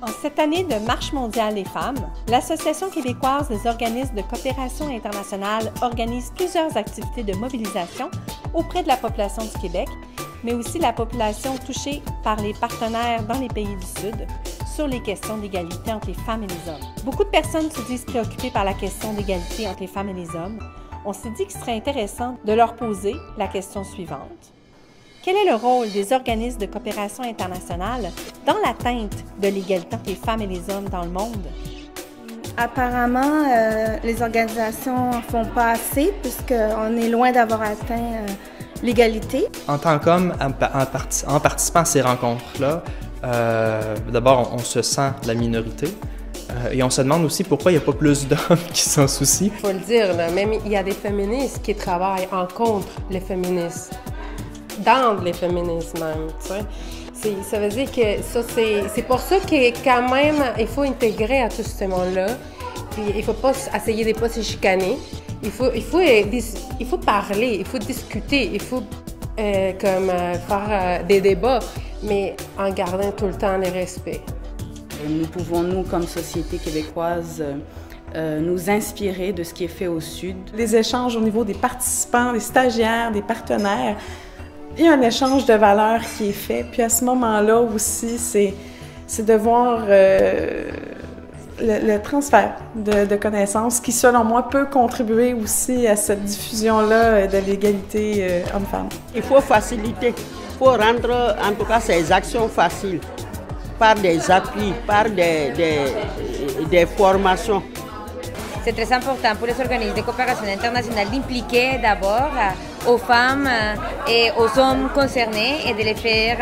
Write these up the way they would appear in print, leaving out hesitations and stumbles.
En cette année de Marche mondiale des femmes, l'Association québécoise des organismes de coopération internationale organise plusieurs activités de mobilisation auprès de la population du Québec, mais aussi la population touchée par les partenaires dans les pays du Sud sur les questions d'égalité entre les femmes et les hommes. Beaucoup de personnes se disent préoccupées par la question d'égalité entre les femmes et les hommes. On s'est dit qu'il serait intéressant de leur poser la question suivante. Quel est le rôle des organismes de coopération internationale dans l'atteinte de l'égalité entre les femmes et les hommes dans le monde? Apparemment, les organisations ne font pas assez puisqu'on est loin d'avoir atteint l'égalité. En tant qu'homme, en participant à ces rencontres-là, d'abord, on se sent la minorité. Et on se demande aussi pourquoi il n'y a pas plus d'hommes qui s'en soucient. Il faut le dire, là, même il y a des féministes qui travaillent en contre les féministes. Dans les féminismes même, tu sais. Ça veut dire que ça, c'est pour ça que quand même, il faut intégrer à tout ce monde-là. Puis il ne faut pas essayer de ne pas se chicaner. Il faut parler, il faut discuter, il faut faire des débats, mais en gardant tout le temps le respect. Nous pouvons, nous, comme société québécoise, nous inspirer de ce qui est fait au Sud. Les échanges au niveau des participants, des stagiaires, des partenaires, il y a un échange de valeurs qui est fait. Puis à ce moment-là aussi, c'est de voir le transfert de connaissances qui, selon moi, peut contribuer aussi à cette diffusion-là de l'égalité homme-femme. Il faut faciliter, il faut rendre en tout cas ces actions faciles par des appuis, par des formations. C'est très important pour les organismes de coopération internationale d'impliquer d'abord aux femmes et aux hommes concernés et de les faire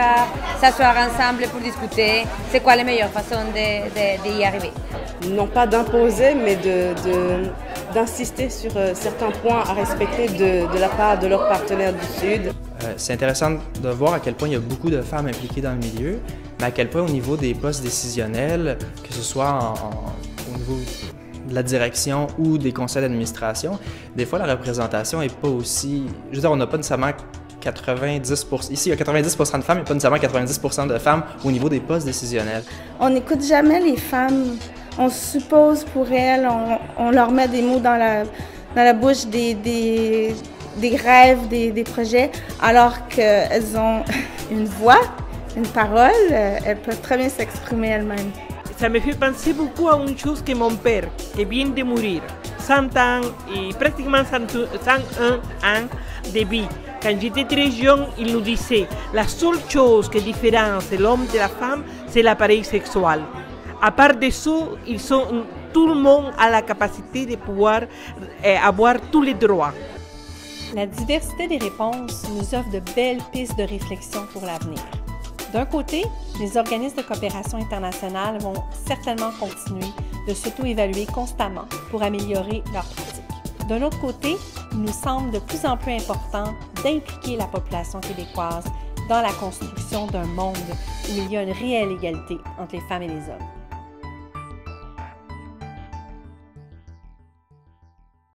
s'asseoir ensemble pour discuter c'est quoi les meilleures façons d'y arriver. Non pas d'imposer, mais d'insister sur certains points à respecter de la part de leurs partenaires du Sud. C'est intéressant de voir à quel point il y a beaucoup de femmes impliquées dans le milieu, mais à quel point au niveau des postes décisionnels, que ce soit au niveau de la direction ou des conseils d'administration, des fois la représentation n'est pas aussi... Je veux dire, on n'a pas nécessairement 90%... Ici, il y a 90% de femmes, il n'y a pas nécessairement 90% de femmes au niveau des postes décisionnels. On n'écoute jamais les femmes. On suppose pour elles, on leur met des mots dans la bouche, des rêves, des projets, alors qu'elles ont une voix, une parole, elles peuvent très bien s'exprimer elles-mêmes. Ça me fait penser beaucoup à une chose que mon père, qui vient de mourir, 100 ans et pratiquement 101 ans de vie. Quand j'étais très jeune, il nous disait la seule chose qui différencie l'homme de la femme, c'est l'appareil sexuel. À part de ça, tout le monde a la capacité de pouvoir avoir tous les droits. La diversité des réponses nous offre de belles pistes de réflexion pour l'avenir. D'un côté, les organismes de coopération internationale vont certainement continuer de s'auto-évaluer constamment pour améliorer leurs pratiques. D'un autre côté, il nous semble de plus en plus important d'impliquer la population québécoise dans la construction d'un monde où il y a une réelle égalité entre les femmes et les hommes.